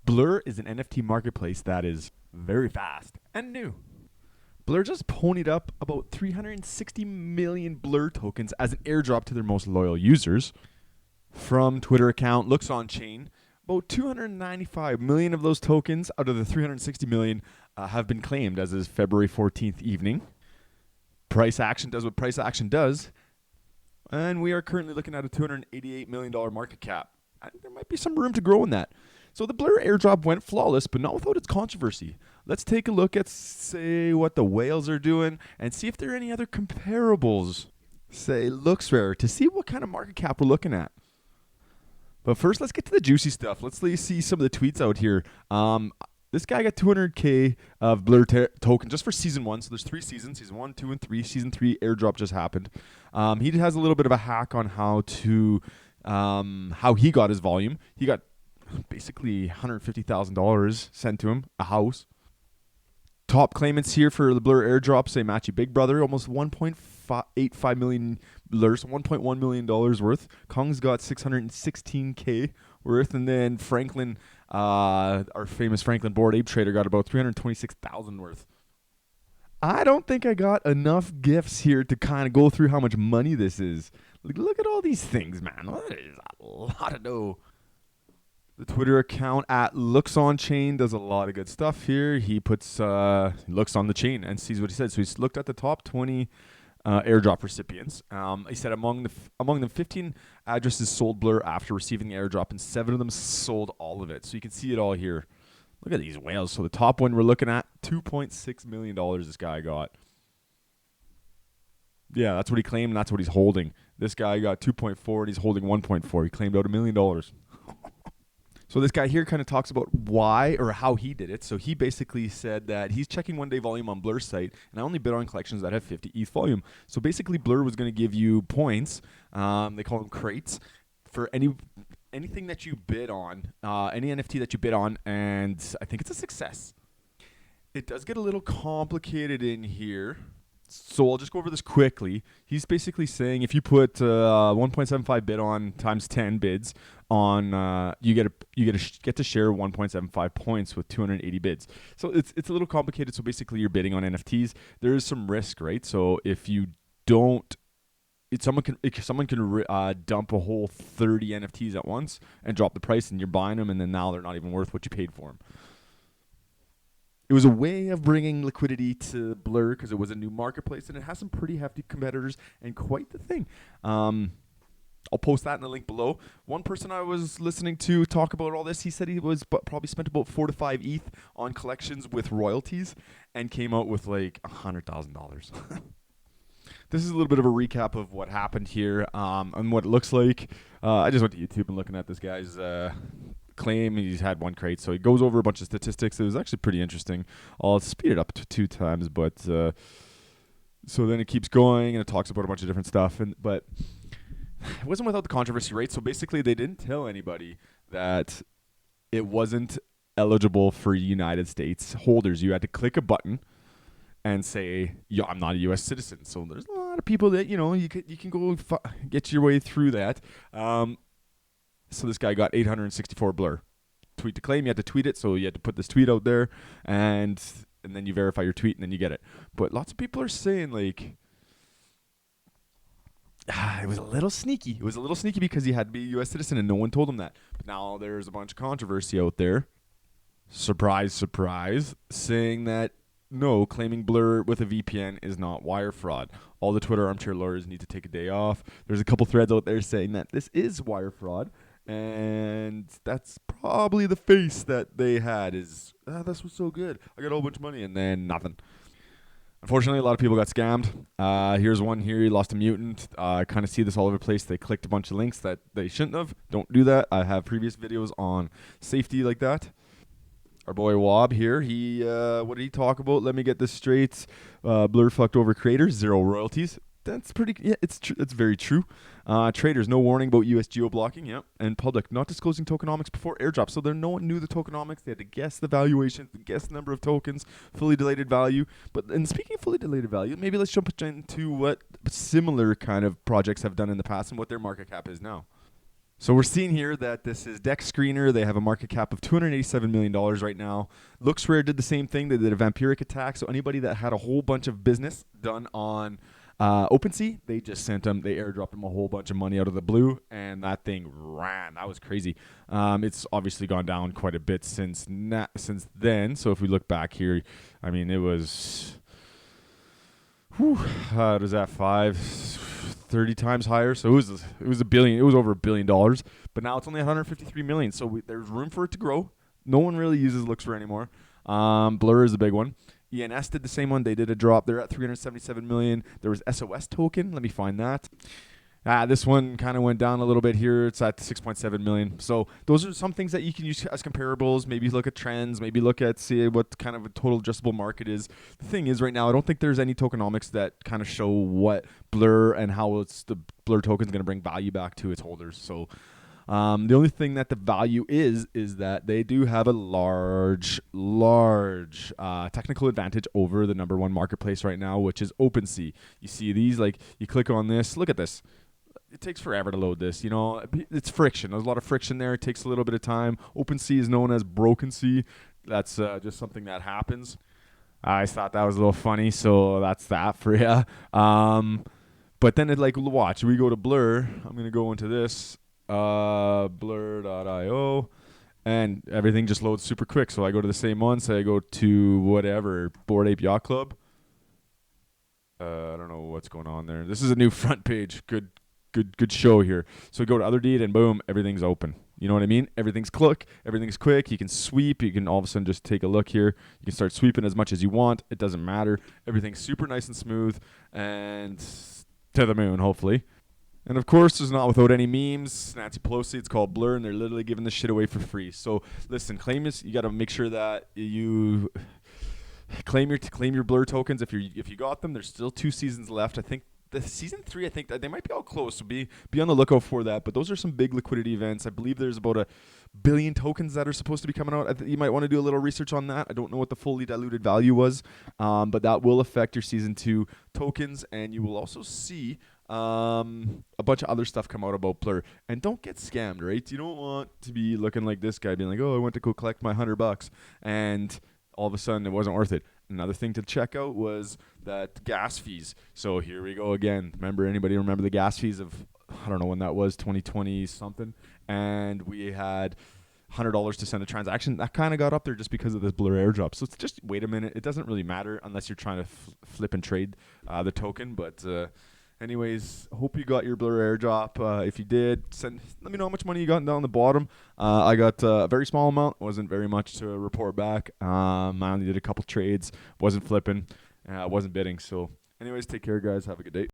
Blur is an NFT marketplace that is very fast and new. Blur just ponied up about 360 million Blur tokens as an airdrop to their most loyal users. From Twitter account Looks On Chain, about 295 million of those tokens out of the 360 million have been claimed as is February 14th evening. Price action does what price action does, and we are currently looking at a $288 million market cap. There might be some room to grow in that. So the Blur airdrop went flawless, but not without its controversy. Let's take a look at, say, what the whales are doing and see if there are any other comparables. Say Lookrare to see what kind of market cap we're looking at. But first, let's get to the juicy stuff. Let's see some of the tweets out here. This guy got 200K of Blur token just for season 1. So there's 3 seasons, season 1, 2, and 3. Season 3 airdrop just happened. He has a little bit of a hack on how he got his volume. He got basically $150,000 sent to him, a house. Top claimants here for the Blur airdrop say Matchy Big Brother, almost 1.85 million Blurs, $1.1 million worth. Kong's got 616K worth, and then Franklin, our famous Franklin Bored Ape Trader, got about 326,000 worth. I don't think I got enough gifts here to kind of go through how much money this is. Look at all these things, man. That is a lot of dough. The Twitter account at Looks On Chain does a lot of good stuff here. He puts looks on the chain and sees what he said. So he's looked at the top 20 airdrop recipients. He said among them, 15 addresses sold Blur after receiving the airdrop, and 7 of them sold all of it. So you can see it all here. Look at these whales. So the top one we're looking at, $2.6 million this guy got. Yeah, that's what he claimed, and that's what he's holding. This guy got 2.4, and he's holding 1.4. He claimed out $1 million. So this guy here kind of talks about why or how he did it. So he basically said that he's checking one-day volume on Blur's site, and I only bid on collections that have 50 ETH volume. So basically Blur was going to give you points, they call them crates, for anything that you bid on, any NFT that you bid on, and I think it's a success. It does get a little complicated in here. So I'll just go over this quickly. He's basically saying if you put 1.75 bid on times 10 bids on, you get to share 1.75 points with 280 bids. So it's a little complicated. So basically, you're bidding on NFTs. There is some risk, right? So if you don't, someone can dump a whole 30 NFTs at once and drop the price, and you're buying them, and then now they're not even worth what you paid for them. It was a way of bringing liquidity to Blur because it was a new marketplace, and it has some pretty hefty competitors and quite the thing. I'll post that in the link below. One person I was listening to talk about all this, he said he was probably spent about 4 to 5 ETH on collections with royalties and came out with like $100,000. This is a little bit of a recap of what happened here and what it looks like. I just went to YouTube and looking at this guy's claim. He's had 1 crate, so he goes over a bunch of statistics. It was actually pretty interesting. I'll speed it up to 2 times, but so then it keeps going and it talks about a bunch of different stuff. But it wasn't without the controversy, right? So basically, they didn't tell anybody that it wasn't eligible for United States holders. You had to click a button and say, "Yeah, I'm not a U.S. citizen." So there's a lot of people that you can go get your way through that. So this guy got 864 Blur. Tweet to claim, you had to tweet it, so you had to put this tweet out there, and then you verify your tweet, and then you get it. But lots of people are saying, like, it was a little sneaky. It was a little sneaky because he had to be a U.S. citizen, and no one told him that. But now there's a bunch of controversy out there. Surprise, surprise, saying that, no, claiming Blur with a VPN is not wire fraud. All the Twitter armchair lawyers need to take a day off. There's a couple threads out there saying that this is wire fraud. And that's probably the face that they had is, this was so good. I got a whole bunch of money and then nothing. Unfortunately, a lot of people got scammed. Here's one here. He lost a mutant. I kind of see this all over the place. They clicked a bunch of links that they shouldn't have. Don't do that. I have previous videos on safety like that. Our boy Wob here, what did he talk about? Let me get this straight. Blur fucked over creators, 0 royalties. That's it's very true. Traders, no warning about US geo-blocking, yep. And public, not disclosing tokenomics before airdrop. So no one knew the tokenomics. They had to guess the valuation, guess the number of tokens, fully dilated value. But speaking of fully dilated value, maybe let's jump into what similar kind of projects have done in the past and what their market cap is now. So we're seeing here that this is Deck Screener. They have a market cap of $287 million right now. Lookrare did the same thing. They did a vampiric attack. So anybody that had a whole bunch of business done on OpenSea, they just sent them. They airdropped them a whole bunch of money out of the blue, and that thing ran. That was crazy. It's obviously gone down quite a bit since then. So if we look back here, I mean, it was, what is that, 30 times higher. So it was a billion. It was over $1 billion. But now it's only 153 million. So there's room for it to grow. No one really uses Lookrare anymore. Blur is a big one. ENS did the same one. They did a drop. They're at 377 million. There was SOS token. Let me find that. This one kind of went down a little bit here. It's at 6.7 million. So those are some things that you can use as comparables. Maybe look at trends. Maybe look at, see what kind of a total addressable market is. The thing is, right now, I don't think there's any tokenomics that kind of show what Blur and how the Blur token is going to bring value back to its holders. So the only thing that the value is that they do have a large technical advantage over the number one marketplace right now, which is OpenSea. You see these, like, you click on this. Look at this. It takes forever to load this. You know, it's friction. There's a lot of friction there. It takes a little bit of time. OpenSea is known as broken sea. That's just something that happens. I thought that was a little funny, so that's that for you. But then watch. We go to Blur. I'm going to go into this, blur.io, and everything just loads super quick. So I go to the same one. So I go to whatever, Bored Ape Yacht Club. I don't know what's going on there. This is a new front page. Good show here. So go to other deed and boom, everything's open. You know what I mean? Everything's everything's quick. You can sweep. You can all of a sudden just take a look here. You can start sweeping as much as you want. It doesn't matter. Everything's super nice and smooth and to the moon, hopefully. And of course, there's not without any memes. Nancy Pelosi, it's called Blur, and they're literally giving this shit away for free. So listen, you got to make sure that you claim your Blur tokens if you got them. There's still 2 seasons left. I think the season 3, I think that they might be all close, so be on the lookout for that. But those are some big liquidity events. I believe there's about 1 billion tokens that are supposed to be coming out. You might want to do a little research on that. I don't know what the fully diluted value was, but that will affect your season 2 tokens, and you will also see a bunch of other stuff come out about Blur. And don't get scammed, right? You don't want to be looking like this guy being like, oh, I went to go collect my $100 and all of a sudden it wasn't worth it. Another thing to check out was that gas fees. So here we go again. Anybody remember the gas fees of, I don't know when that was, 2020 something, and we had $100 to send a transaction. That kind of got up there just because of this Blur airdrop. So it's just, wait a minute, it doesn't really matter unless you're trying to flip and trade the token. But anyways, hope you got your Blur airdrop. If you did, let me know how much money you got down the bottom. I got a very small amount. Wasn't very much to report back. I only did a couple trades. Wasn't flipping. Wasn't bidding. So anyways, take care, guys. Have a good day.